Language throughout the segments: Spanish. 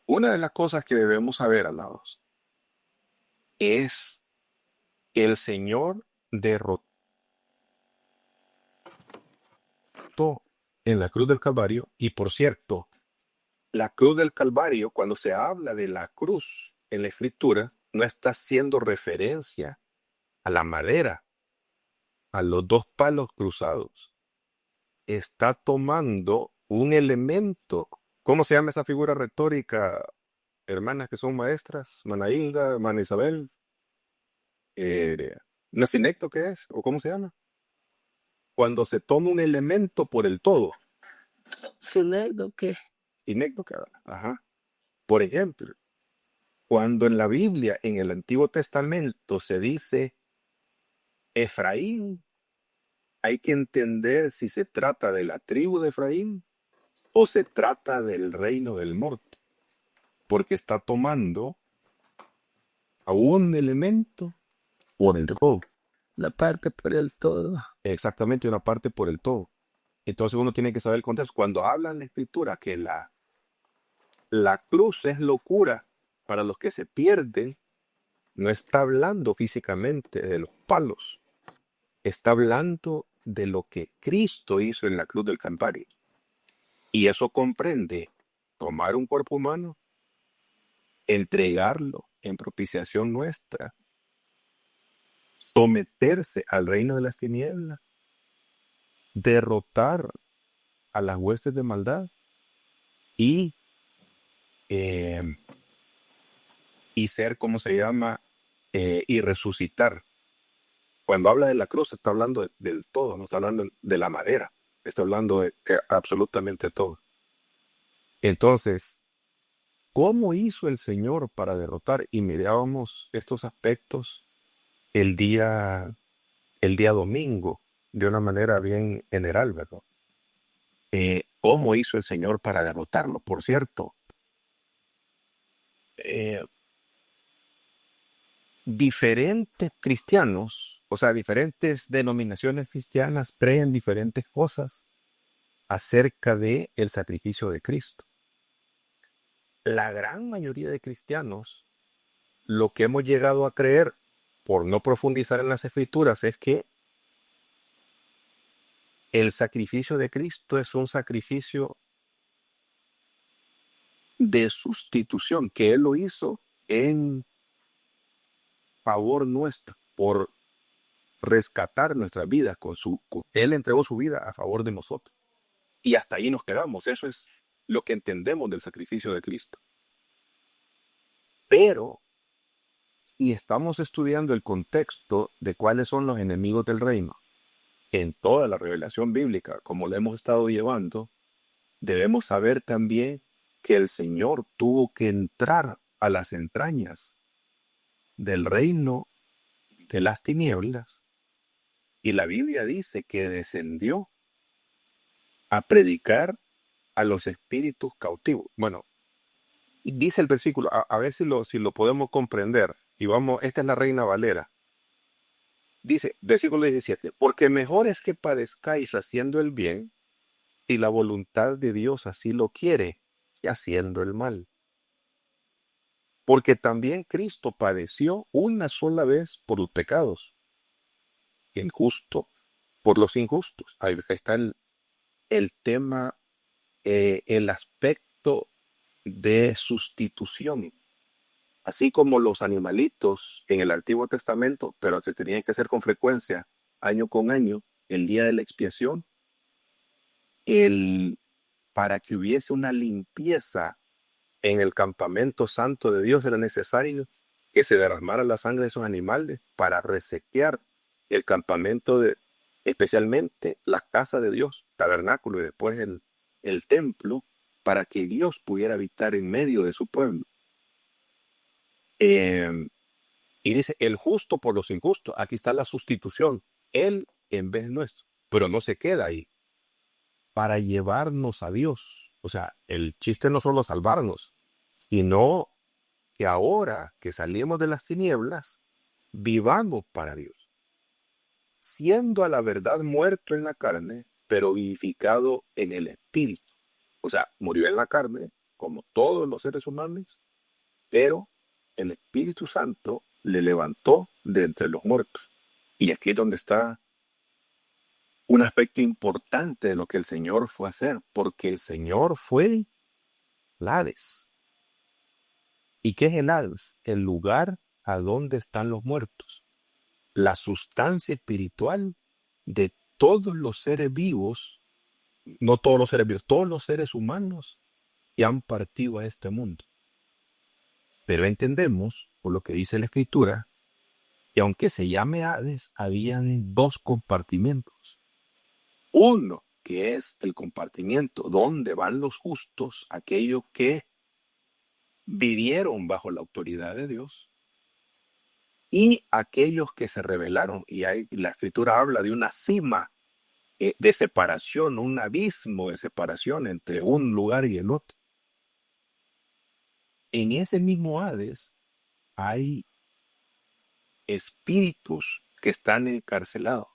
Una de las cosas que debemos saber, alados, es que el Señor derrotó en la cruz del Calvario. Y por cierto, la cruz del Calvario, cuando se habla de la cruz en la Escritura, no está haciendo referencia a la madera, a los dos palos cruzados. Está tomando un elemento. ¿Cómo se llama esa figura retórica, hermanas que son maestras? Mana Hilda, Mana Isabel, eh, ¿no es inecto qué es? ¿O cómo se llama? Cuando se toma un elemento por el todo. Selecto que Inecto que, ajá. Por ejemplo, cuando en la Biblia, en el Antiguo Testamento, se dice Efraín, hay que entender si se trata de la tribu de Efraín o se trata del reino del norte, porque está tomando a un elemento por el todo, la parte por el todo. exactamente una parte por el todo. Entonces uno tiene que saber el contexto. Cuando habla en la Escritura que la cruz es locura para los que se pierden, no está hablando físicamente de los palos, está hablando de lo que Cristo hizo en la cruz del Calvario. Y eso comprende tomar un cuerpo humano, entregarlo en propiciación nuestra, someterse al reino de las tinieblas, derrotar a las huestes de maldad y, eh, y ser, ¿cómo se llama? Y resucitar. Cuando habla de la cruz, está hablando del todo, no está hablando de la madera, está hablando de absolutamente todo. Entonces, ¿cómo hizo el Señor para derrotar? Y mirábamos estos aspectos el día, el día domingo, de una manera bien general, ¿verdad? ¿Cómo hizo el Señor para derrotarlo? Por cierto, eh, diferentes cristianos, o sea, diferentes denominaciones cristianas creen diferentes cosas acerca de el sacrificio de Cristo. La gran mayoría de cristianos, lo que hemos llegado a creer, por no profundizar en las escrituras, es que el sacrificio de Cristo es un sacrificio de sustitución, que Él lo hizo en favor nuestro, por rescatar nuestra vida Él entregó su vida a favor de nosotros. Y hasta ahí nos quedamos. Eso es lo que entendemos del sacrificio de Cristo. Pero si estamos estudiando el contexto de cuáles son los enemigos del reino, en toda la revelación bíblica, como la hemos estado llevando, debemos saber también que el Señor tuvo que entrar a las entrañas del reino de las tinieblas. Y la Biblia dice que descendió a predicar a los espíritus cautivos. Bueno, dice el versículo, a ver si lo podemos comprender. Y vamos, esta es la Reina Valera. Dice, versículo 17, porque mejor es que padezcáis haciendo el bien, si la voluntad de Dios así lo quiere, que haciendo el mal. Porque también Cristo padeció una sola vez por los pecados, el justo por los injustos. Ahí está el tema, el aspecto de sustitución. Así como los animalitos en el Antiguo Testamento, pero se tenían que hacer con frecuencia, año con año, el día de la expiación, el, para que hubiese una limpieza en el campamento santo de Dios, era necesario que se derramara la sangre de esos animales para resequear el campamento especialmente la casa de Dios, tabernáculo y después el templo, para que Dios pudiera habitar en medio de su pueblo. Eh, y dice, el justo por los injustos. Aquí está la sustitución. Él en vez nuestro. Pero no se queda ahí. Para llevarnos a Dios. O sea, el chiste no solo salvarnos, sino que ahora que salimos de las tinieblas, vivamos para Dios. Siendo a la verdad muerto en la carne, pero vivificado en el espíritu. O sea, murió en la carne, como todos los seres humanos, pero el Espíritu Santo le levantó de entre los muertos. Y aquí es donde está un aspecto importante de lo que el Señor fue a hacer, porque el Señor fue al Hades. ¿Y qué es el Hades? El lugar a donde están los muertos, la sustancia espiritual de todos los seres vivos, no todos los seres vivos, todos los seres humanos que han partido a este mundo. Pero entendemos, por lo que dice la Escritura, que aunque se llame Hades, habían dos compartimentos. Uno, que es el compartimiento donde van los justos, aquellos que vivieron bajo la autoridad de Dios, y aquellos que se rebelaron. Y la Escritura habla de una cima de separación, un abismo de separación entre un lugar y el otro. En ese mismo Hades hay espíritus que están encarcelados.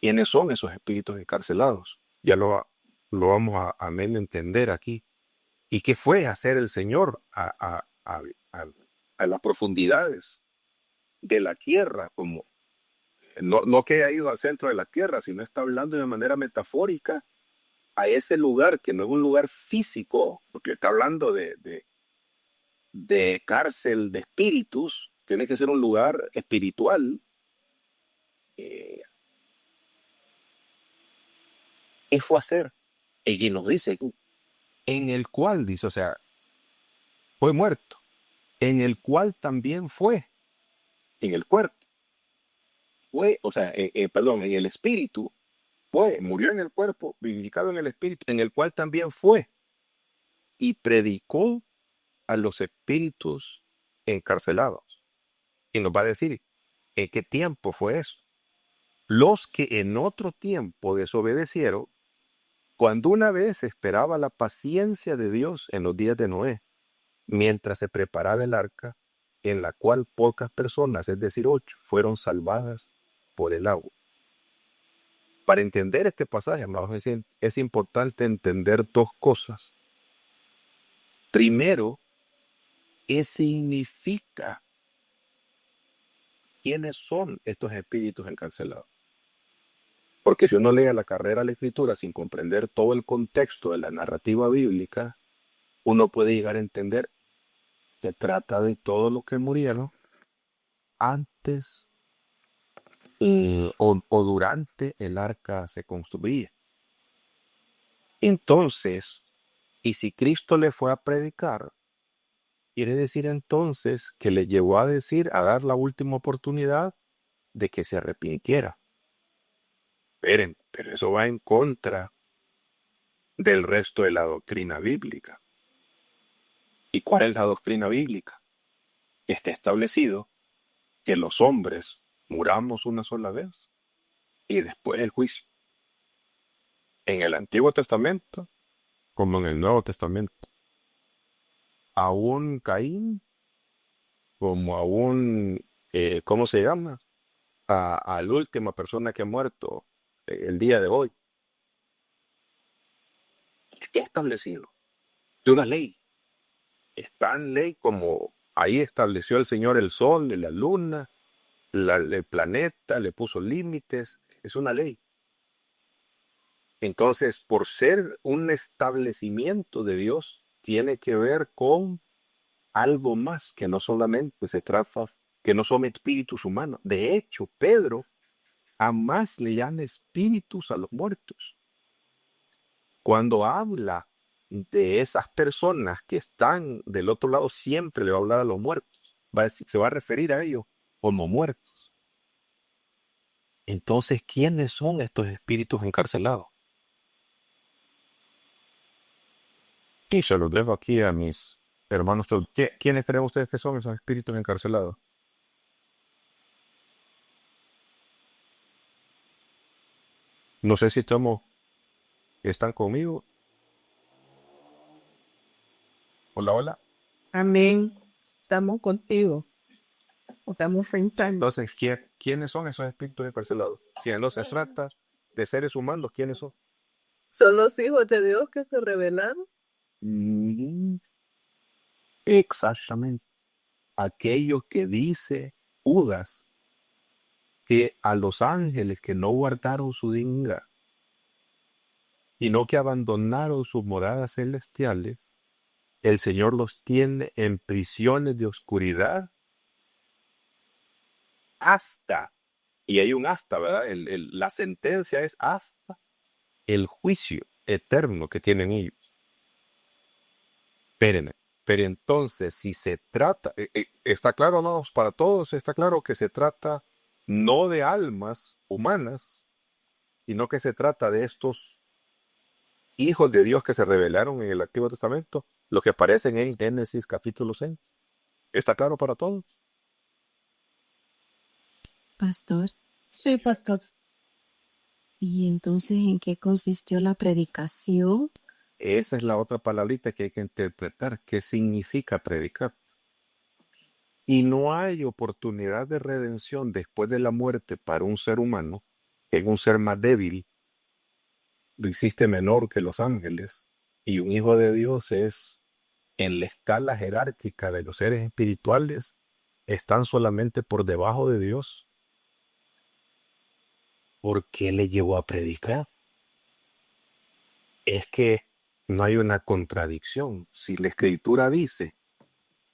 ¿Quiénes son esos espíritus encarcelados? Ya lo vamos a entender aquí. ¿Y qué fue hacer el Señor a las profundidades de la tierra? Como no que haya ido al centro de la tierra, sino está hablando de manera metafórica a ese lugar que no es un lugar físico, porque está hablando de cárcel de espíritus, tiene que ser un lugar espiritual. ¿Qué fue a hacer? Y nos dice, en el cual, dice, o sea, fue muerto, en el cual también fue, en el cuerpo, fue, o sea, perdón, en el espíritu, fue, murió en el cuerpo, vivificado en el espíritu, en el cual también fue, y predicó a los espíritus encarcelados. Y nos va a decir, ¿en qué tiempo fue eso? Los que en otro tiempo desobedecieron, cuando una vez esperaba la paciencia de Dios en los días de Noé, mientras se preparaba el arca, en la cual pocas personas, es decir, 8, fueron salvadas por el agua. Para entender este pasaje, amados, es importante entender dos cosas. Primero, ¿qué significa? ¿Quiénes son estos espíritus encarcelados? Porque si uno lee la carrera de la Escritura sin comprender todo el contexto de la narrativa bíblica, uno puede llegar a entender que trata de todos los que murieron antes o durante el arca se construía. Entonces, y si Cristo le fue a predicar, quiere decir entonces que le llevó a decir, a dar la última oportunidad de que se arrepintiera. Esperen, pero eso va en contra del resto de la doctrina bíblica. ¿Y cuál es la doctrina bíblica? Está establecido que los hombres muramos una sola vez y después el juicio. En el Antiguo Testamento como en el Nuevo Testamento. Aún Caín, como aún, ¿cómo se llama? A la última persona que ha muerto el día de hoy. Está establecido. Es una ley. Es tan ley como ahí estableció el Señor el sol, la luna, el planeta, le puso límites. Es una ley. Entonces, por ser un establecimiento de Dios, tiene que ver con algo más que no solamente se trata, que no son espíritus humanos. De hecho, Pedro jamás le llama espíritus a los muertos. Cuando habla de esas personas que están del otro lado, siempre le va a hablar a los muertos. Se va a referir a ellos como muertos. Entonces, ¿quiénes son estos espíritus encarcelados? Y se los dejo aquí a mis hermanos. ¿Quiénes creen ustedes que son esos espíritus encarcelados? No sé si están conmigo. Hola, hola. Amén. Estamos contigo. Estamos enfrentando. Entonces, ¿quiénes son esos espíritus encarcelados? Si no se trata de seres humanos, ¿quiénes son? Son los hijos de Dios que se rebelaron. Mm, exactamente. Aquello que dice Judas, que a los ángeles que no guardaron su dignidad, sino que abandonaron sus moradas celestiales, el Señor los tiene en prisiones de oscuridad hasta, y hay un hasta, ¿verdad? La sentencia es hasta el juicio eterno que tienen ellos. Espérenme, pero entonces si se trata, está claro, no, para todos está claro que se trata no de almas humanas, sino que se trata de estos hijos de Dios que se revelaron en el Antiguo Testamento, los que aparecen en Génesis capítulo 6. ¿Está claro para todos? Pastor, Sí, pastor. ¿y entonces en qué consistió la predicación? Esa es la otra palabrita que hay que interpretar. ¿Qué significa predicar? Y no hay oportunidad de redención después de la muerte para un ser humano, que es un ser más débil, lo hiciste menor que los ángeles, y un hijo de Dios es, en la escala jerárquica de los seres espirituales, están solamente por debajo de Dios. ¿Por qué le llevó a predicar? Es que no hay una contradicción. Si la escritura dice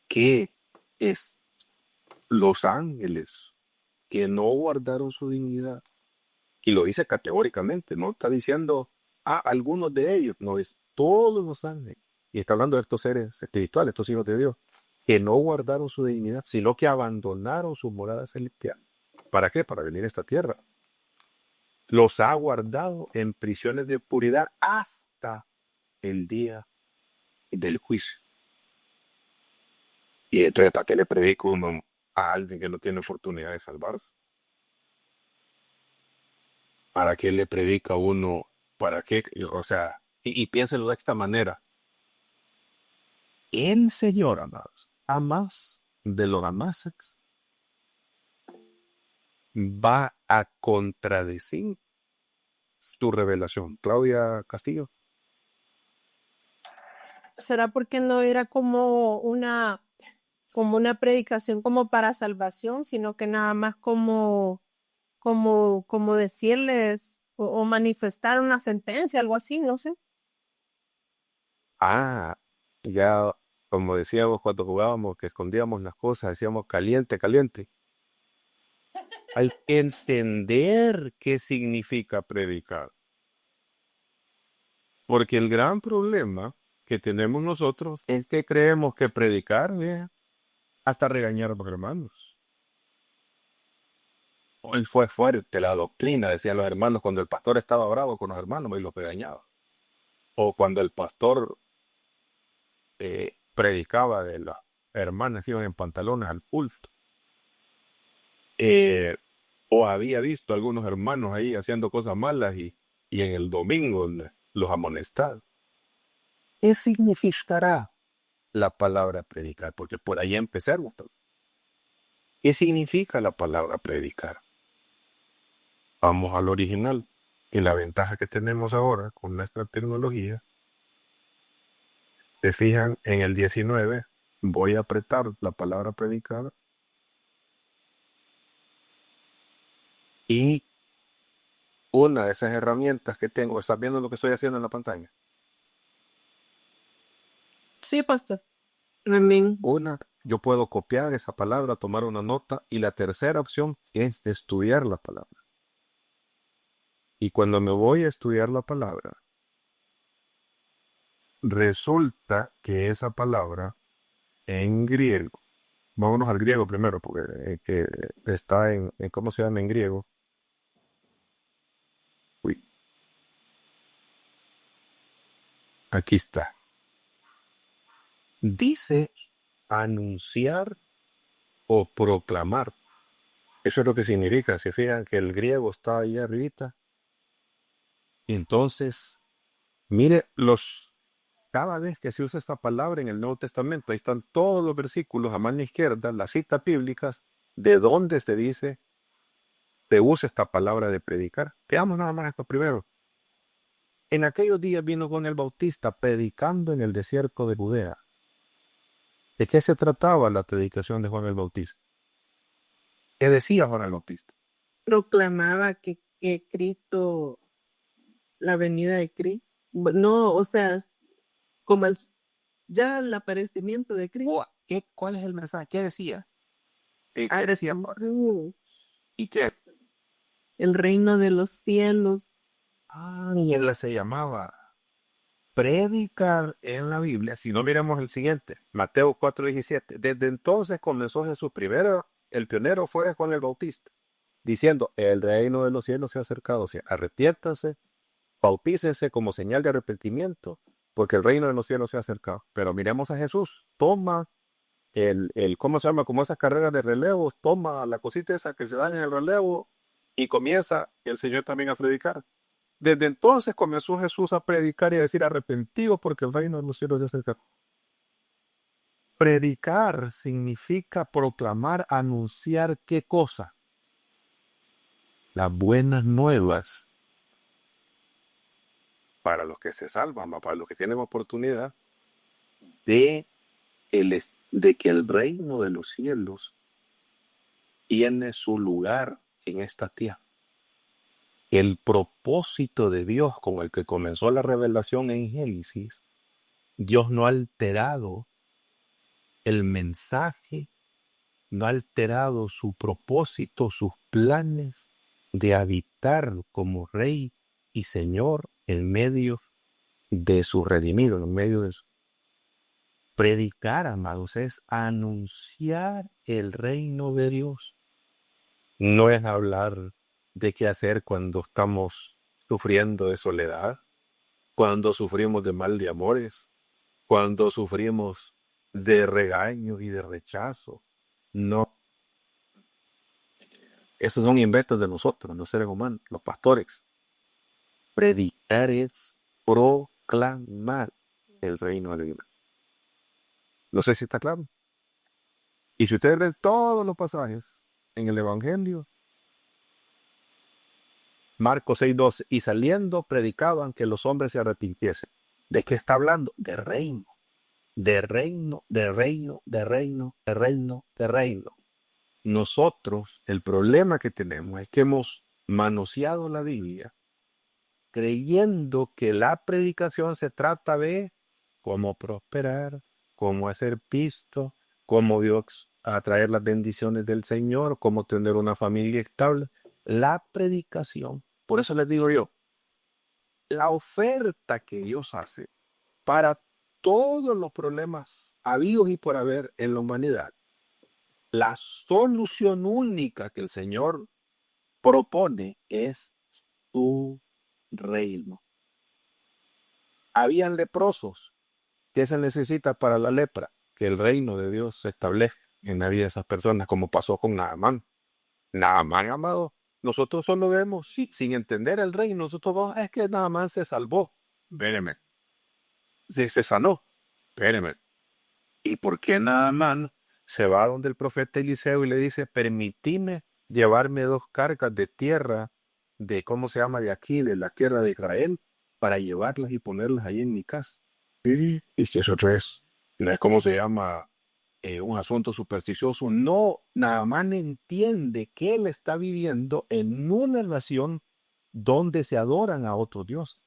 que es los ángeles que no guardaron su dignidad, y lo dice categóricamente, no está diciendo a algunos de ellos, no es todos los ángeles, y está hablando de estos seres espirituales, estos hijos de Dios, que no guardaron su dignidad, sino que abandonaron sus moradas celestiales. ¿Para qué? Para venir a esta tierra. Los ha guardado en prisiones de puridad hasta el día del juicio. Y entonces, ¿hasta qué le predica uno a alguien que no tiene oportunidad de salvarse? ¿Para qué le predica uno? ¿Para qué? O sea, y piénselo de esta manera. El Señor, amados, jamás de los amases va a contradecir su revelación. Claudia Castillo. ¿Será porque no era como una predicación como para salvación, sino que nada más como decirles o manifestar una sentencia, algo así, no sé? Ah, ya, como decíamos cuando jugábamos, que escondíamos las cosas, decíamos caliente, caliente. Hay que entender qué significa predicar. Porque el gran problema que tenemos nosotros es que creemos que predicar, vea, hasta regañar a los hermanos. Hoy fue fuerte la doctrina, decían los hermanos, cuando el pastor estaba bravo con los hermanos y los regañaba. O cuando el pastor predicaba de las hermanas que iban en pantalones al culto. Eh, o había visto a algunos hermanos ahí haciendo cosas malas y en el domingo los amonestaba. ¿Qué significará la palabra predicar? Porque por ahí empezamos. ¿Qué significa la palabra predicar? Vamos al original. Y la ventaja que tenemos ahora con nuestra tecnología, se fijan en el 19, voy a apretar la palabra predicar y una de esas herramientas que tengo, ¿estás viendo lo que estoy haciendo en la pantalla? Sí, pastor. Amén. Una, yo puedo copiar esa palabra, tomar una nota y la tercera opción es estudiar la palabra. Y cuando me voy a estudiar la palabra, resulta que esa palabra en griego, vámonos al griego primero, porque está ¿cómo se llama en griego? Uy, aquí está. Dice anunciar o proclamar. Eso es lo que significa. Se fijan que el griego está ahí arribita. Y entonces, mire, cada vez que se usa esta palabra en el Nuevo Testamento, ahí están todos los versículos a mano izquierda, las citas bíblicas, de dónde se dice, se usa esta palabra de predicar. Veamos nada más esto primero. En aquellos días vino Juan el Bautista predicando en el desierto de Judea. ¿De qué se trataba la predicación de Juan el Bautista? ¿Qué decía Juan el Bautista? Proclamaba que Cristo, la venida de Cristo, no, o sea, como ya el aparecimiento de Cristo. ¿Cuál es el mensaje? ¿Qué decía? Decía, ¿y qué? El reino de los cielos. Y él se llamaba predicar en la Biblia. Si no miramos el siguiente, Mateo 4:17. Desde entonces comenzó Jesús. Primero, el pionero fue Juan el Bautista, diciendo, el reino de los cielos se ha acercado. O sea, arrepiéntase, bautícese como señal de arrepentimiento, porque el reino de los cielos se ha acercado. Pero miremos a Jesús. Toma ¿cómo se llama? Como esas carreras de relevos, toma la cosita esa que se dan en el relevo y comienza el Señor también a predicar. Desde entonces comenzó Jesús a predicar y a decir arrepentidos porque el reino de los cielos se acerca. Predicar significa proclamar, anunciar ¿qué cosa? Las buenas nuevas para los que se salvan, para los que tienen oportunidad de, de que el reino de los cielos tiene su lugar en esta tierra. El propósito de Dios con el que comenzó la revelación en Génesis, Dios no ha alterado el mensaje, no ha alterado su propósito, sus planes de habitar como Rey y Señor en medio de su redimido, en medio de su... Predicar, amados, es anunciar el reino de Dios. No es hablar de qué hacer cuando estamos sufriendo de soledad, cuando sufrimos de mal de amores, cuando sufrimos de regaño y de rechazo. No, esos son inventos de nosotros, los seres humanos, los pastores. Predicar es proclamar el reino de Dios. No sé si está claro. Y si ustedes ven todos los pasajes en el Evangelio, Marcos 6:12, y saliendo predicaban que los hombres se arrepintiesen. ¿De qué está hablando? De reino, de reino, de reino, de reino, de reino, de reino. Nosotros, el problema que tenemos es que hemos manoseado la Biblia creyendo que la predicación se trata de cómo prosperar, cómo hacer pisto, cómo Dios atraer las bendiciones del Señor, cómo tener una familia estable. La predicación, por eso les digo yo, la oferta que Dios hace para todos los problemas habidos y por haber en la humanidad, la solución única que el Señor propone es su reino. Habían leprosos. ¿Qué se necesita para la lepra? Que el reino de Dios se establezca en la vida de esas personas, como pasó con Naamán. Naamán, amado, nosotros solo vemos, sí, sin entender el reino, nosotros vemos, es que Naamán se salvó. Espéreme. Se sanó. Espéreme. ¿Y por qué Naamán se va donde el profeta Eliseo y le dice, permitime llevarme 2 cargas de tierra, de cómo se llama de aquí, de la tierra de Israel, para llevarlas y ponerlas ahí en mi casa? Y si eso no es como se llama un asunto supersticioso. No, Naamán entiende que él está viviendo en una nación donde se adoran a otro Dios.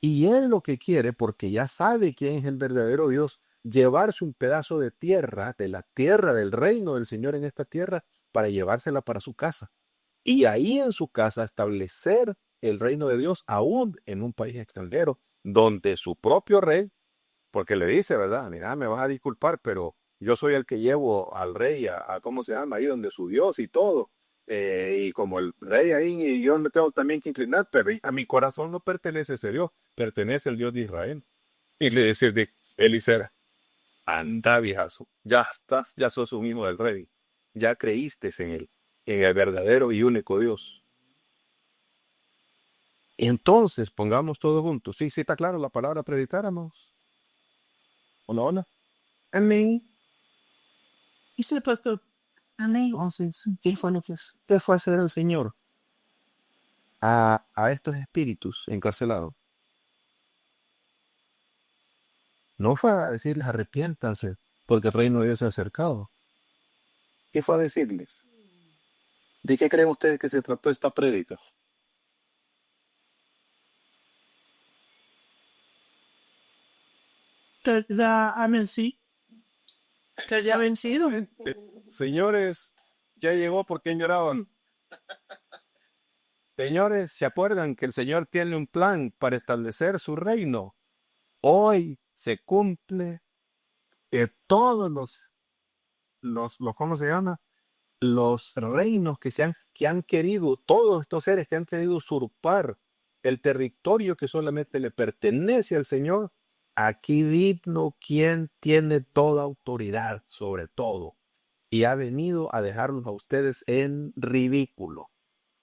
Y él lo que quiere, porque ya sabe quién es el verdadero Dios, llevarse un pedazo de tierra, de la tierra del reino del Señor en esta tierra, para llevársela para su casa. Y ahí en su casa establecer el reino de Dios aún en un país extranjero, donde su propio rey, porque le dice, ¿verdad? Mira, me vas a disculpar, pero yo soy el que llevo al rey a ¿cómo se llama? Ahí donde su Dios y todo. Y como el rey ahí, y yo me tengo también que inclinar, pero a mi corazón no pertenece ese Dios, pertenece el Dios de Israel. Y le dice de Eliseo, anda viejazo, ya estás, ya sos un hijo del rey, ya creíste en el verdadero y único Dios. Entonces, pongamos todo juntos. Sí, está claro la palabra predicáramos. Hola, hola. Amén. Y sí, pastor. Amén. Entonces, ¿qué fue hacer el Señor a estos espíritus encarcelados? No fue a decirles arrepiéntanse, porque el reino de Dios se ha acercado. ¿Qué fue a decirles? ¿De qué creen ustedes que se trató esta prédica? Amén, sí. Que haya vencido. Señores, ya llegó por quien lloraban. Señores, ¿se acuerdan que el Señor tiene un plan para establecer su reino? Hoy se cumple que todos ¿cómo se llama? Los reinos que han querido, todos estos seres que han querido usurpar el territorio que solamente le pertenece al Señor, aquí vino quien tiene toda autoridad sobre todo y ha venido a dejarlos a ustedes en ridículo,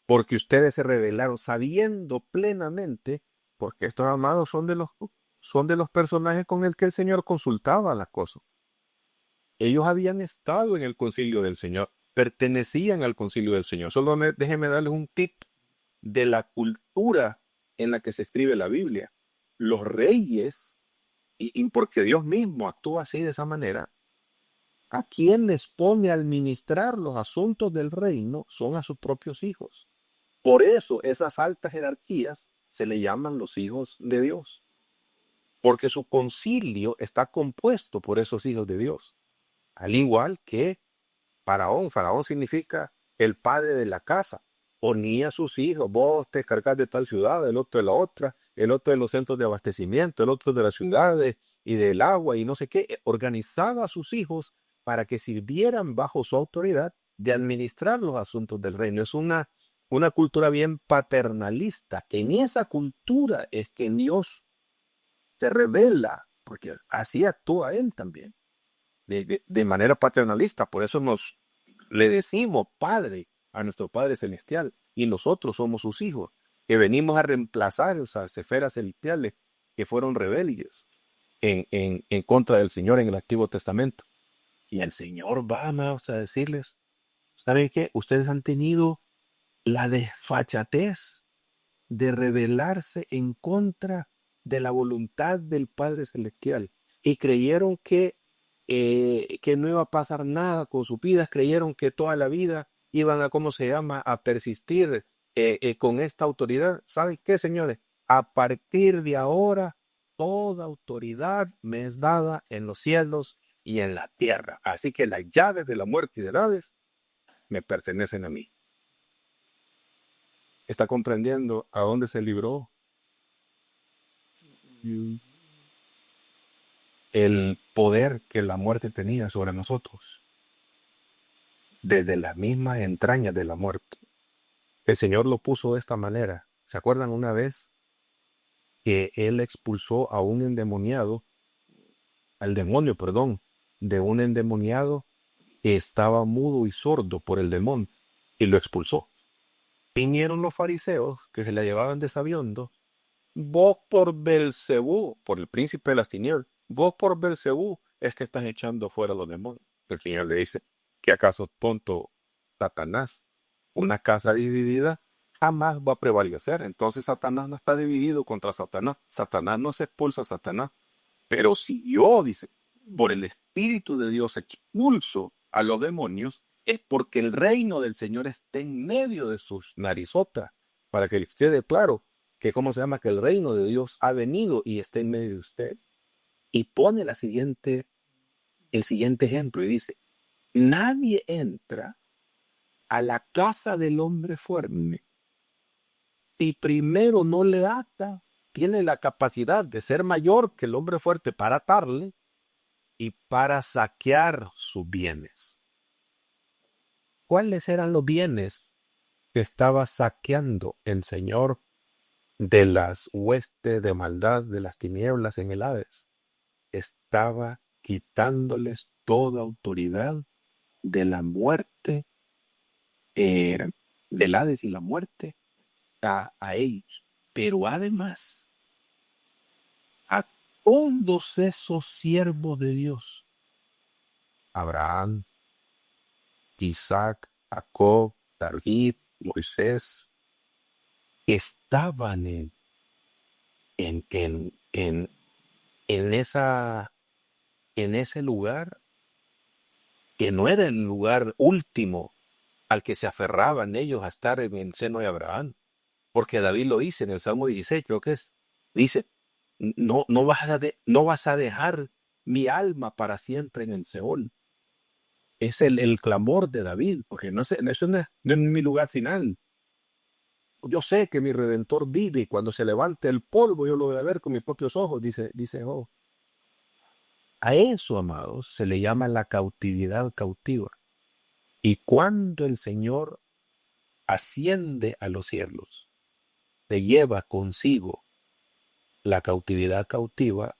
porque ustedes se rebelaron sabiendo plenamente, porque estos amados son de los personajes con el que el Señor consultaba las cosas. Ellos habían estado en el concilio del Señor, pertenecían al concilio del Señor. Déjenme darles un tip de la cultura en la que se escribe la Biblia. Los reyes, y porque Dios mismo actúa así de esa manera, a quien les pone a administrar los asuntos del reino son a sus propios hijos. Por eso esas altas jerarquías se le llaman los hijos de Dios, porque su concilio está compuesto por esos hijos de Dios. Al igual que Faraón. Faraón significa el padre de la casa. Ponía a sus hijos, vos te encargás de tal ciudad, el otro de la otra, el otro de los centros de abastecimiento, el otro de las ciudades y del agua y no sé qué. Organizaba a sus hijos para que sirvieran bajo su autoridad de administrar los asuntos del reino. Es una cultura bien paternalista. En esa cultura es que Dios se revela, porque así actúa Él también de manera paternalista. Por eso le decimos Padre a nuestro Padre Celestial y nosotros somos sus hijos, que venimos a reemplazar esas esferas celestiales que fueron rebeldes en contra del Señor en el Antiguo Testamento. Y el Señor va, amados, a decirles, ¿saben qué? Ustedes han tenido la desfachatez de rebelarse en contra de la voluntad del Padre Celestial y creyeron que no iba a pasar nada con sus vidas, creyeron que toda la vida iban a, ¿cómo se llama?, a persistir con esta autoridad. ¿Saben qué, señores? A partir de ahora, toda autoridad me es dada en los cielos y en la tierra. Así que las llaves de la muerte y del Hades me pertenecen a mí. ¿Está comprendiendo a dónde se libró el poder que la muerte tenía sobre nosotros? Desde las mismas entrañas de la muerte. El Señor lo puso de esta manera. ¿Se acuerdan una vez que Él expulsó a un endemoniado, al demonio, perdón, de un endemoniado que estaba mudo y sordo por el demonio y lo expulsó? Vinieron los fariseos que se la llevaban de sabiondo. Vos por Belcebú, por el príncipe de las tinieblas, vos por Belcebú es que estás echando fuera a los demonios. El Señor le dice, ¿qué acaso tonto Satanás? Una casa dividida jamás va a prevalecer. Entonces Satanás no está dividido contra Satanás. Satanás no se expulsa a Satanás. Pero si yo, dice, por el Espíritu de Dios expulso a los demonios, es porque el reino del Señor está en medio de sus narizotas. Para que les quede claro que, ¿cómo se llama? Que el reino de Dios ha venido y está en medio de usted. Y pone el siguiente ejemplo y dice, nadie entra a la casa del hombre fuerte si primero no le ata. Tiene la capacidad de ser mayor que el hombre fuerte para atarle y para saquear sus bienes. ¿Cuáles eran los bienes que estaba saqueando el Señor de las huestes de maldad de las tinieblas en el Hades? Estaba quitándoles toda autoridad de la muerte, del Hades y la muerte a ellos. Pero además, a todos esos siervos de Dios, Abraham, Isaac, Jacob, David, Moisés, estaban en en ese lugar que no era el lugar último al que se aferraban ellos a estar en el seno de Abraham. Porque David lo dice en el Salmo 16, creo que es. Dice, no vas a dejar mi alma para siempre en el Seol. Es el clamor de David, porque eso no es mi lugar final. Yo sé que mi Redentor vive y cuando se levante el polvo yo lo voy a ver con mis propios ojos, dice Job. A eso, amados, se le llama la cautividad cautiva. Y cuando el Señor asciende a los cielos, te lleva consigo la cautividad cautiva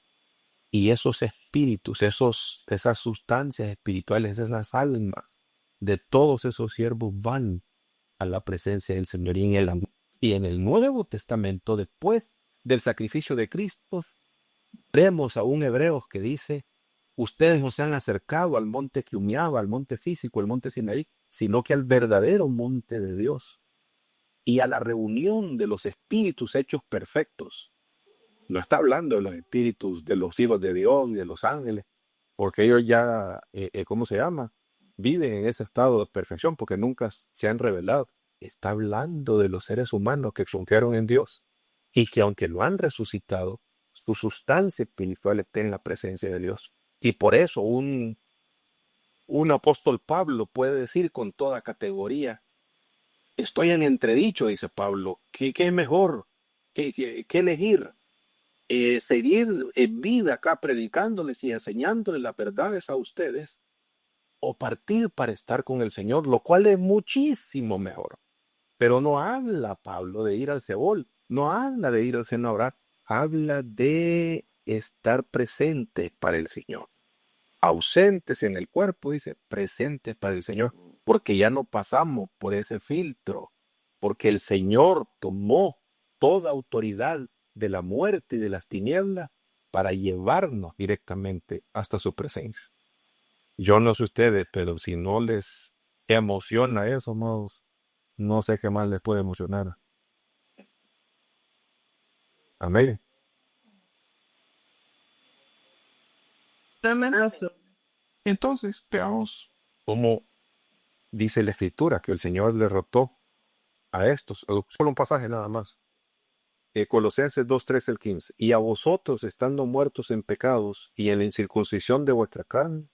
y esos espíritus, esas sustancias espirituales, esas almas de todos esos siervos van a la presencia del Señor. Y en el Nuevo Testamento, después del sacrificio de Cristo, vemos a un hebreo que dice, ustedes no se han acercado al monte que humeaba, al monte físico, el monte Sinaí, sino que al verdadero monte de Dios y a la reunión de los espíritus hechos perfectos. No está hablando de los espíritus de los hijos de Dios y de los ángeles, porque ellos ya, ¿cómo se llama? Viven en ese estado de perfección porque nunca se han revelado. Está hablando de los seres humanos que confiaron en Dios y que aunque lo han resucitado, su sustancia espiritual está en la presencia de Dios. Y por eso un apóstol Pablo puede decir con toda categoría, estoy en entredicho, dice Pablo, ¿qué es mejor? ¿Qué elegir? Seguir en vida acá predicándoles y enseñándoles las verdades a ustedes o partir para estar con el Señor, lo cual es muchísimo mejor. Pero no habla Pablo de ir al Seol, no habla de ir al seno a orar, habla de estar presentes para el Señor. Ausentes en el cuerpo, dice, presentes para el Señor, porque ya no pasamos por ese filtro, porque el Señor tomó toda autoridad de la muerte y de las tinieblas para llevarnos directamente hasta su presencia. Yo no sé ustedes, pero si no les emociona eso, amados, no sé qué más les puede emocionar. Amén. Dame razón. Entonces, veamos cómo dice la Escritura que el Señor derrotó a estos. Solo un pasaje nada más. Colosenses 2:13 al 15. Y a vosotros, estando muertos en pecados y en la incircuncisión de vuestra carne,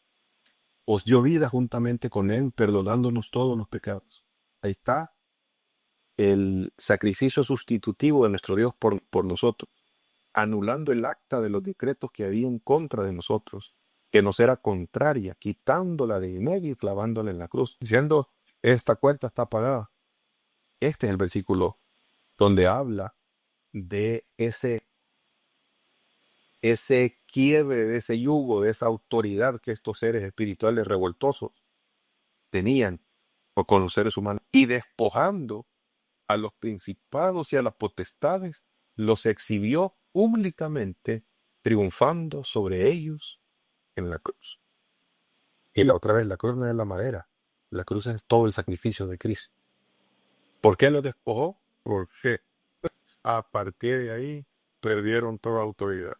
os dio vida juntamente con él, perdonándonos todos los pecados. Ahí está el sacrificio sustitutivo de nuestro Dios por nosotros, anulando el acta de los decretos que había en contra de nosotros, que nos era contraria, quitándola de en medio y clavándola en la cruz, diciendo, esta cuenta está pagada. Este es el versículo donde habla de ese quiebre, de ese yugo, de esa autoridad que estos seres espirituales revoltosos tenían con los seres humanos, y despojando a los principados y a las potestades, los exhibió públicamente, triunfando sobre ellos en la cruz. Y la otra vez, la cruz no es la madera, la cruz es todo el sacrificio de Cristo. ¿Por qué los despojó? Porque a partir de ahí perdieron toda autoridad.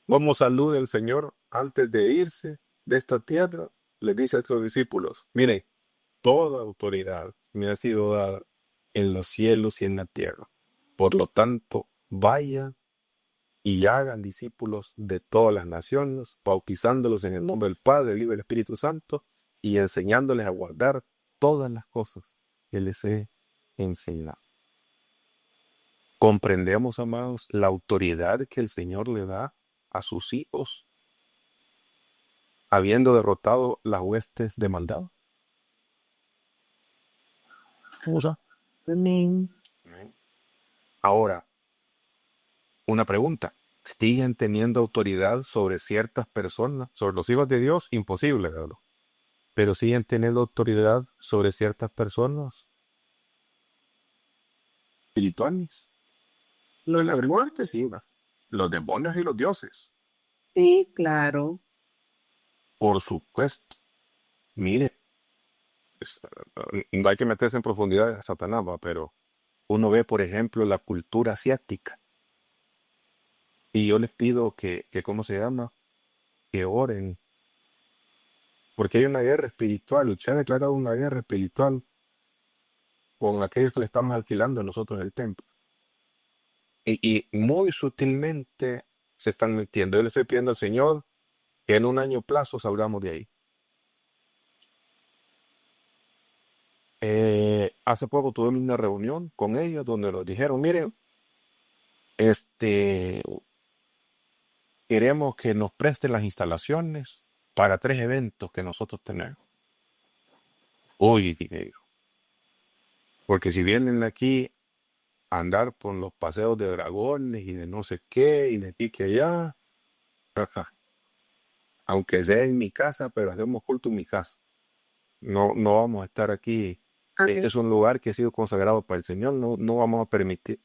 Como salud del Señor antes de irse de esta tierra, les dice a estos discípulos, miren, toda autoridad me ha sido dada en los cielos y en la tierra. Por lo tanto, vayan y hagan discípulos de todas las naciones, bautizándolos en el nombre del Padre, del Hijo y del Espíritu Santo, y enseñándoles a guardar todas las cosas que les he enseñado. ¿Comprendemos, amados, la autoridad que el Señor le da a sus hijos, habiendo derrotado las huestes de maldad? Amén. Ahora, una pregunta. ¿Siguen teniendo autoridad sobre ciertas personas? Sobre los hijos de Dios, imposible, ¿verdad? Pero siguen teniendo autoridad sobre ciertas personas espirituales. Lo de la muerte, sí, ¿verdad? Los demonios y los dioses, Sí, claro. por supuesto. Mire, no hay que meterse en profundidad de Satanás, ¿va? Pero uno ve, por ejemplo, la cultura asiática. Y yo les pido que ¿cómo se llama? Que oren, porque hay una guerra espiritual. Se ha declarado una guerra espiritual con aquellos que le estamos alquilando a nosotros el templo. Y muy sutilmente se están metiendo. Yo le estoy pidiendo al Señor que en un año plazo salgamos de ahí. Hace poco tuvimos una reunión con ellos donde nos dijeron, miren, este, queremos que nos presten las instalaciones para 3 eventos que nosotros tenemos. Uy, dije yo, porque si vienen aquí a andar por los paseos de dragones y de no sé qué y de aquí que allá, ajá, aunque sea en mi casa, pero hacemos culto en mi casa. No, no vamos a estar aquí. Este es un lugar que ha sido consagrado para el Señor, no, no vamos a permitir.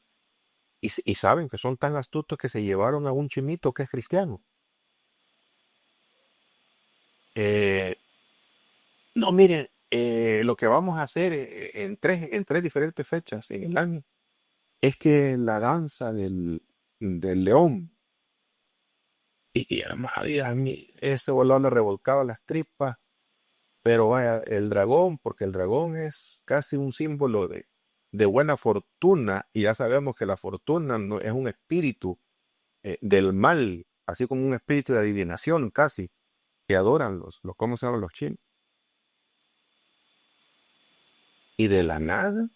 Y saben que son tan astutos que se llevaron a un chimito que es cristiano. Eh, no, miren, lo que vamos a hacer en tres diferentes fechas en el año es que la danza del león, y además a mí ese volado le revolcaba las tripas, pero vaya, el dragón, porque el dragón es casi un símbolo de buena fortuna, y ya sabemos que la fortuna no, es un espíritu del mal, así como un espíritu de adivinación casi, que adoran ¿cómo se llaman los chinos? Y de la nada,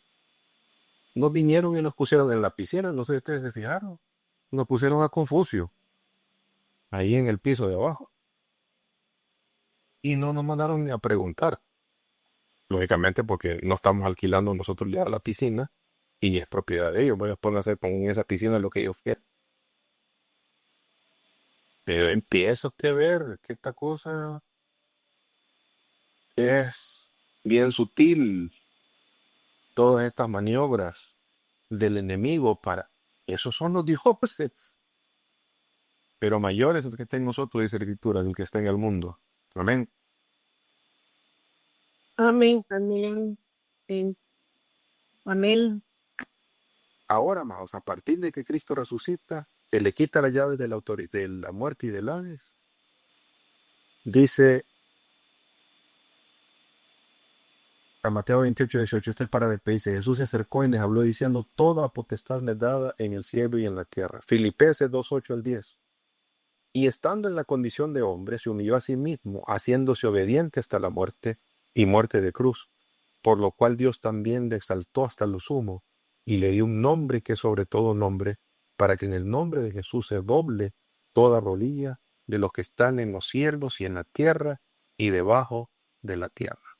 nos vinieron y nos pusieron en la piscina, no sé si ustedes se fijaron, nos pusieron a Confucio, ahí en el piso de abajo, y no nos mandaron ni a preguntar, lógicamente porque no estamos alquilando nosotros ya la piscina, y es propiedad de ellos, pues pueden hacer con esa piscina lo que ellos quieran. Pero empieza usted a ver que esta cosa es bien sutil, todas estas maniobras del enemigo esos son los dioses, pero mayores es que está en nosotros, dice la Escritura, del que está en el mundo. Amén. Amén, amén, amén, amén. Ahora, amados, a partir de que Cristo resucita, Él le quita las llaves de la autoridad, de la muerte y del Hades. Dice a Mateo 28:18, este es para despedirse. Jesús se acercó y les habló diciendo, toda potestad me es dada en el cielo y en la tierra. Filipenses 2:8-10. Y estando en la condición de hombre, se humilló a sí mismo, haciéndose obediente hasta la muerte y muerte de cruz, por lo cual Dios también le exaltó hasta lo sumo y le dio un nombre que es sobre todo nombre, para que en el nombre de Jesús se doble toda rodilla de los que están en los cielos y en la tierra y debajo de la tierra.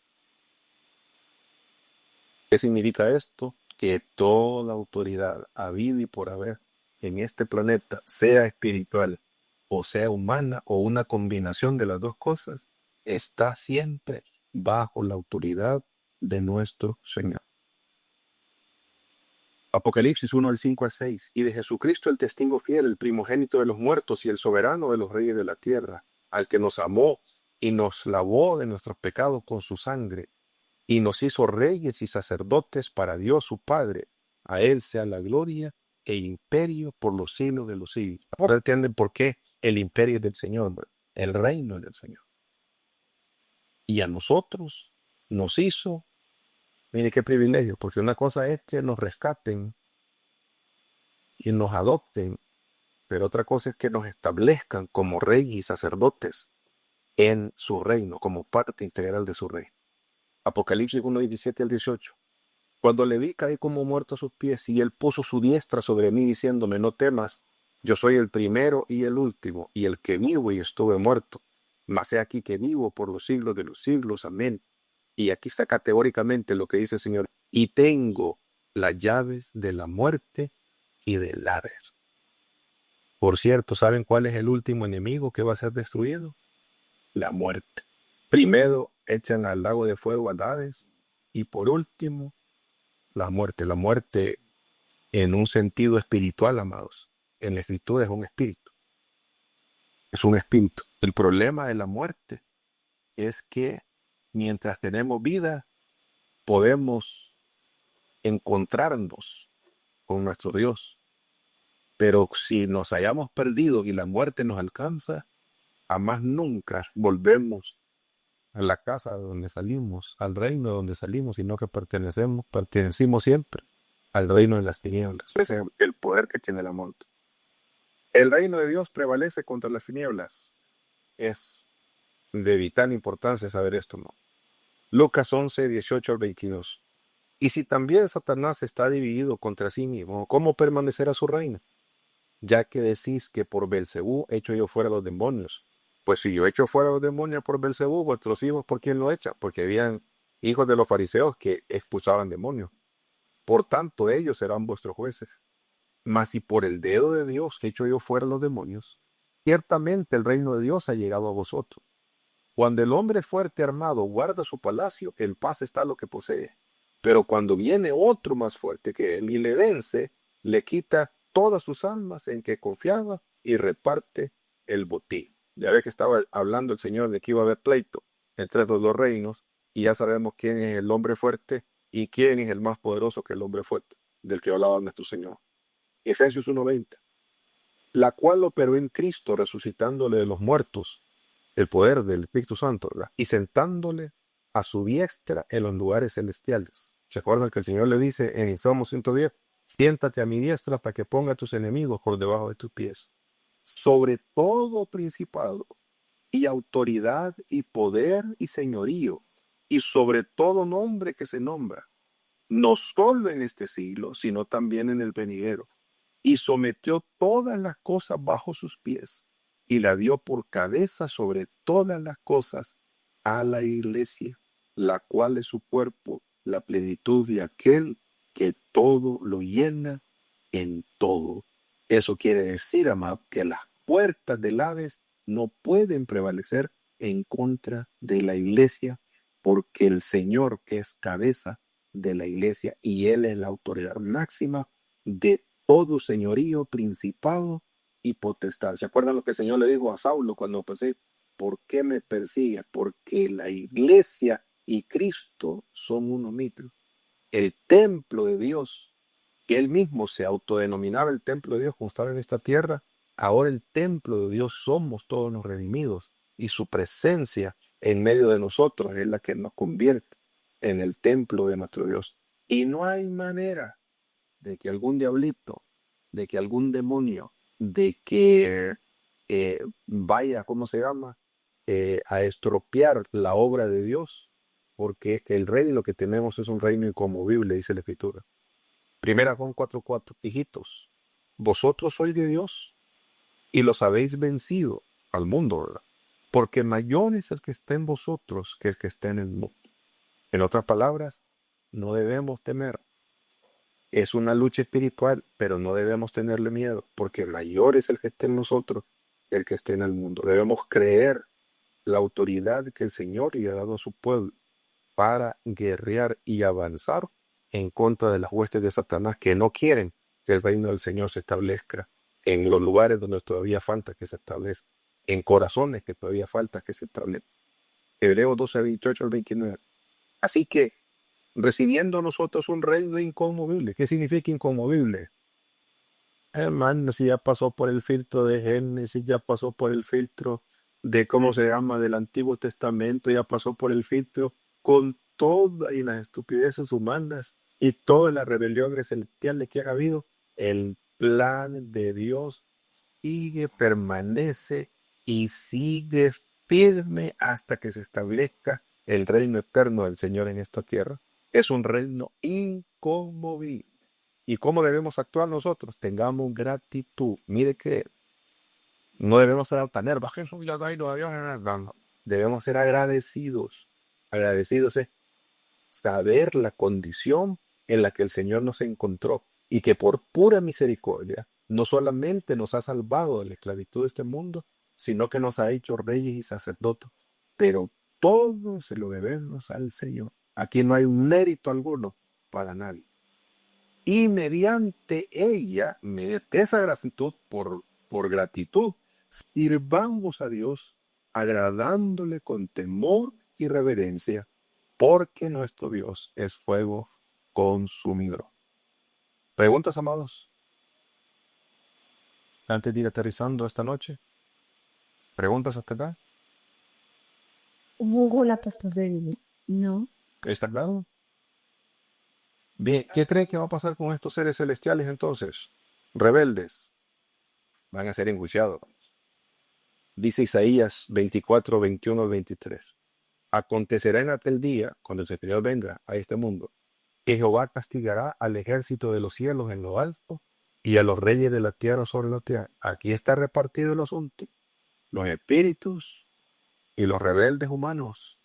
¿Qué significa esto? Que toda autoridad habida y por haber en este planeta, sea espiritual o sea humana o una combinación de las dos cosas, está siempre bajo la autoridad de nuestro Señor. Apocalipsis 1:5-6. Y de Jesucristo el testigo fiel, el primogénito de los muertos y el soberano de los reyes de la tierra, al que nos amó y nos lavó de nuestros pecados con su sangre, y nos hizo reyes y sacerdotes para Dios su Padre. A Él sea la gloria e imperio por los siglos de los siglos. Ahora entienden por qué el imperio es del Señor, el reino es del Señor. Y a nosotros nos hizo, mire qué privilegio, porque una cosa es que nos rescaten y nos adopten, pero otra cosa es que nos establezcan como reyes y sacerdotes en su reino, como parte integral de su reino. Apocalipsis 1:17-18. Cuando le vi, caí como muerto a sus pies, y él puso su diestra sobre mí, diciéndome, no temas, yo soy el primero y el último, y el que vivo y estuve muerto. Mas he aquí que vivo por los siglos de los siglos. Amén. Y aquí está categóricamente lo que dice el Señor. Y tengo las llaves de la muerte y del Hades. Por cierto, ¿saben cuál es el último enemigo que va a ser destruido? La muerte. Primero echan al lago de fuego a Hades, y por último, la muerte. La muerte en un sentido espiritual, amados. En la Escritura es un espíritu. Es un espíritu. El problema de la muerte es que mientras tenemos vida, podemos encontrarnos con nuestro Dios. Pero si nos hayamos perdido y la muerte nos alcanza, jamás nunca volvemos a la casa de donde salimos, al reino de donde salimos, sino que pertenecimos siempre al reino de las tinieblas. Ese es el poder que tiene la muerte. El reino de Dios prevalece contra las tinieblas. Es de vital importancia saber esto, ¿no? Lucas 11, 18 al 22. Y si también Satanás está dividido contra sí mismo, ¿cómo permanecerá su reino? Ya que decís que por Belcebú echo yo fuera los demonios. Pues si yo echo fuera los demonios por Belcebú, vuestros hijos, ¿por quién lo echa? Porque habían hijos de los fariseos que expulsaban demonios. Por tanto, ellos serán vuestros jueces. Mas si por el dedo de Dios echo yo fuera los demonios, ciertamente el reino de Dios ha llegado a vosotros. Cuando el hombre fuerte armado guarda su palacio, en paz está lo que posee. Pero cuando viene otro más fuerte que él y le vence, le quita todas sus almas en que confiaba y reparte el botín. Ya ve que estaba hablando el Señor de que iba a haber pleito entre los dos reinos, y ya sabemos quién es el hombre fuerte y quién es el más poderoso que el hombre fuerte, del que hablaba nuestro Señor. Efesios 1:20, la cual operó en Cristo resucitándole de los muertos, el poder del Espíritu Santo, ¿verdad? Y sentándole a su diestra en los lugares celestiales. ¿Se acuerdan que el Señor le dice en Salmo 110, siéntate a mi diestra para que ponga a tus enemigos por debajo de tus pies? Sobre todo principado y autoridad y poder y señorío, y sobre todo nombre que se nombra, no solo en este siglo, sino también en el venidero. Y sometió todas las cosas bajo sus pies, y la dio por cabeza sobre todas las cosas a la iglesia, la cual es su cuerpo, la plenitud de aquel que todo lo llena en todo. Eso quiere decir, amado, que las puertas del Hades no pueden prevalecer en contra de la iglesia, porque el Señor, que es cabeza de la iglesia, y Él es la autoridad máxima de todo señorío, principado y potestad. ¿Se acuerdan lo que el Señor le dijo a Saulo cuando pasé? ¿Por qué me persigues? Porque la iglesia y Cristo son uno mismo. El templo de Dios, que Él mismo se autodenominaba el templo de Dios como estaba en esta tierra, ahora el templo de Dios somos todos los redimidos, y su presencia en medio de nosotros es la que nos convierte en el templo de nuestro Dios. Y no hay manera de que algún diablito, de que algún demonio, de que vaya, ¿cómo se llama? A estropear la obra de Dios, porque es que el reino que tenemos es un reino inconmovible, dice la Escritura. Primera Juan 4:4, hijitos, vosotros sois de Dios y los habéis vencido al mundo, ¿verdad? Porque mayor es el que está en vosotros que el que está en el mundo. En otras palabras, no debemos temer. Es una lucha espiritual, pero no debemos tenerle miedo, porque mayor es el que esté en nosotros que el que esté en el mundo. Debemos creer la autoridad que el Señor le ha dado a su pueblo para guerrear y avanzar en contra de las huestes de Satanás que no quieren que el reino del Señor se establezca en los lugares donde todavía falta que se establezca, en corazones que todavía falta que se establezca. Hebreos 12, 28 al 29. Así que, recibiendo nosotros un reino inconmovible. ¿Qué significa inconmovible? Hermano, si ya pasó por el filtro de Génesis, ya pasó por el filtro de cómo se llama del Antiguo Testamento, ya pasó por el filtro con todas y las estupideces humanas y todas las rebeliones celestiales que ha habido, el plan de Dios sigue, permanece y sigue firme hasta que se establezca el reino eterno del Señor en esta tierra. Es un reino inconmovible. ¿Y cómo debemos actuar nosotros? Tengamos gratitud. Mire que no debemos ser altaneros. Bajen su reino a Dios. No. Debemos ser agradecidos. Agradecidos es saber la condición en la que el Señor nos encontró y que por pura misericordia no solamente nos ha salvado de la esclavitud de este mundo, sino que nos ha hecho reyes y sacerdotes. Pero todo se lo debemos al Señor. Aquí no hay un mérito alguno para nadie. Y mediante ella, mediante esa gratitud, por gratitud, sirvamos a Dios agradándole con temor y reverencia, porque nuestro Dios es fuego consumidor. ¿Preguntas, amados? antes de ir aterrizando esta noche? ¿Preguntas hasta acá? Hola, Pastor David. No, ¿Está claro? Bien, ¿qué cree que va a pasar con estos seres celestiales entonces? Rebeldes, van a ser enjuiciados. Dice Isaías 24, 21 al 23. Acontecerá en aquel día, cuando el Señor venga a este mundo, que Jehová castigará al ejército de los cielos en lo alto y a los reyes de la tierra sobre la tierra. Aquí está repartido el asunto. Los espíritus y los rebeldes humanos.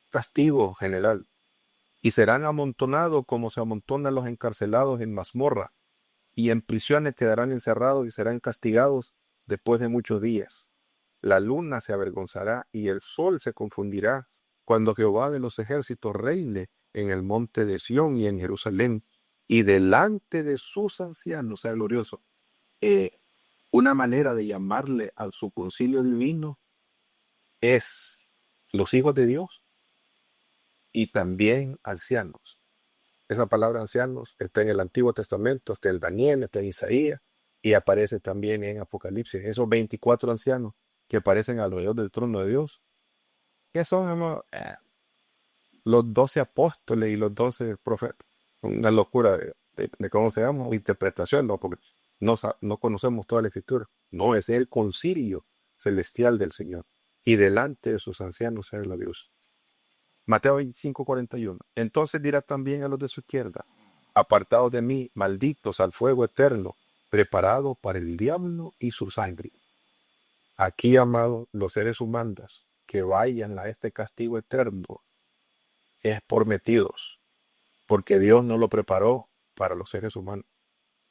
Castigo general. Y serán amontonados como se amontonan los encarcelados en mazmorra, y en prisiones quedarán encerrados y serán castigados después de muchos días. La luna se avergonzará y el sol se confundirá cuando Jehová de los ejércitos reine en el monte de Sión y en Jerusalén, y delante de sus ancianos, sea glorioso. Una manera de llamarle al su concilio divino es los hijos de Dios y también ancianos. Esa palabra ancianos está en el Antiguo Testamento, está en Daniel, está en Isaías y aparece también en Apocalipsis. Esos 24 ancianos que aparecen alrededor del trono de Dios. ¿Qué son, hermano? Los 12 apóstoles y los 12 profetas. Una locura de cómo se llama, interpretación, ¿no? Porque no conocemos toda la escritura. No, es el concilio celestial del Señor. Y delante de sus ancianos es la Dios. Mateo 25, 41. Entonces dirá también a los de su izquierda: apartados de mí, malditos al fuego eterno, preparado para el diablo y su sangre. Aquí, amados, los seres humanos que vayan a este castigo eterno es por metidos, porque Dios no lo preparó para los seres humanos,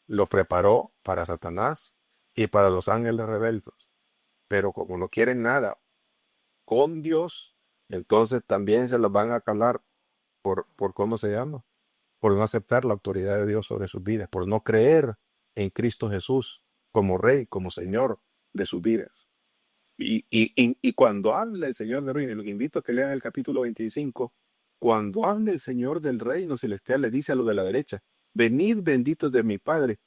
lo preparó para Satanás y para los ángeles rebeldes. Pero como no quieren nada con Dios, entonces también se los van a calar por ¿cómo se llama? Por no aceptar la autoridad de Dios sobre sus vidas, por no creer en Cristo Jesús como Rey, como Señor de sus vidas. Y cuando habla el Señor del reino, y los invito a que lean el capítulo 25, cuando habla el Señor del reino celestial, le dice a los de la derecha: venid benditos de mi Padre,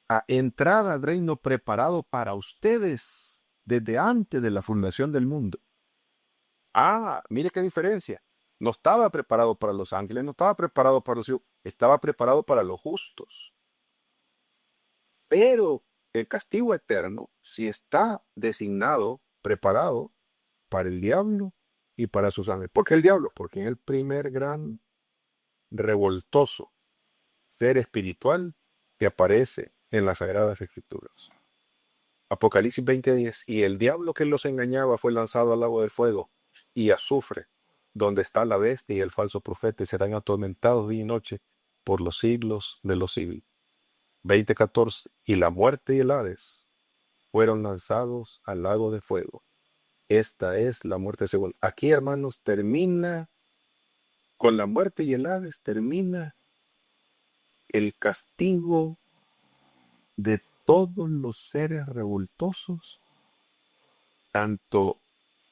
a entrada al reino preparado para ustedes desde antes de la fundación del mundo. Ah, mire qué diferencia. No estaba preparado para los ángeles, no estaba preparado para los hijos, estaba preparado para los justos. Pero el castigo eterno sí está designado, preparado para el diablo y para sus ángeles. ¿Por qué el diablo? Porque es el primer gran revoltoso ser espiritual que aparece en las Sagradas Escrituras. Apocalipsis 20:10. Y el diablo que los engañaba fue lanzado al lago del fuego y azufre, donde está la bestia y el falso profeta, y serán atormentados día y noche por los siglos de los siglos. 20:14. Y la muerte y el Hades fueron lanzados al lago de fuego. Esta es la muerte segunda. Aquí, hermanos, termina con la muerte y el Hades, termina el castigo de todos los seres revoltosos, tanto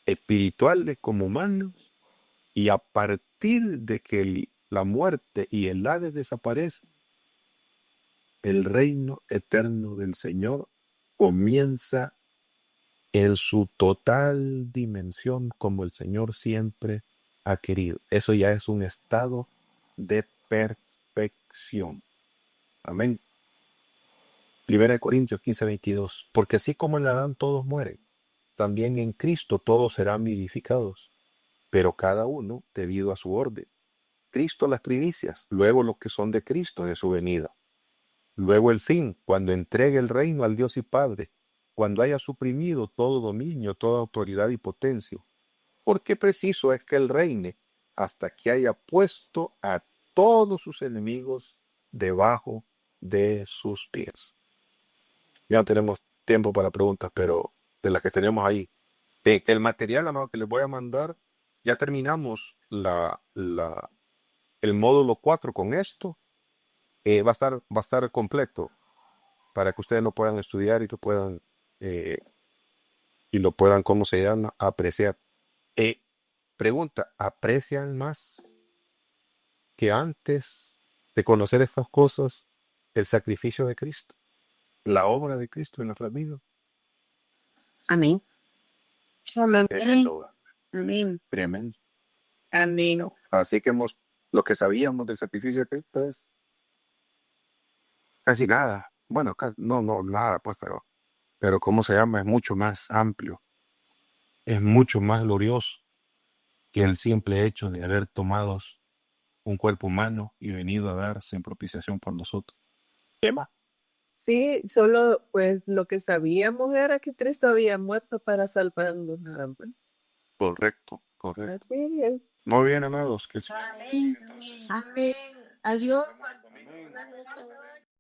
espirituales como humanos, y a partir de que la muerte y el Hades desaparecen, el reino eterno del Señor comienza en su total dimensión como el Señor siempre ha querido. Eso ya es un estado de perfección. Amén. 1 Corintios 15:22. Porque así como en Adán todos mueren, también en Cristo todos serán vivificados, pero cada uno debido a su orden. Cristo las primicias, luego los que son de Cristo de su venida. Luego el fin, cuando entregue el reino al Dios y Padre, cuando haya suprimido todo dominio, toda autoridad y potencia. Porque preciso es que Él reine hasta que haya puesto a todos sus enemigos debajo de sus pies. Ya no tenemos tiempo para preguntas, pero de las que tenemos ahí. El material, amado, que les voy a mandar, ya terminamos el módulo 4 con esto. Va a estar completo para que ustedes lo puedan estudiar eh, y lo puedan, ¿cómo se llama?, apreciar. Pregunta: ¿aprecian más que antes de conocer estas cosas el sacrificio de Cristo? la obra de Cristo en nuestras vidas. Amén. Tremendo, ¿va? Amén. Tremendo. Amén. Así que lo que sabíamos del sacrificio de Cristo es casi nada. Bueno, no, nada, pues, pero ¿cómo se llama? Es mucho más amplio, es mucho más glorioso que el simple hecho de haber tomado un cuerpo humano y venido a darse en propiciación por nosotros. ¿Qué más? Sí, solo pues lo que sabíamos era que Cristo había muerto para salvarnos nada más. Correcto, correcto. Así es. Muy bien, amados, que Amén. Amén. Adiós.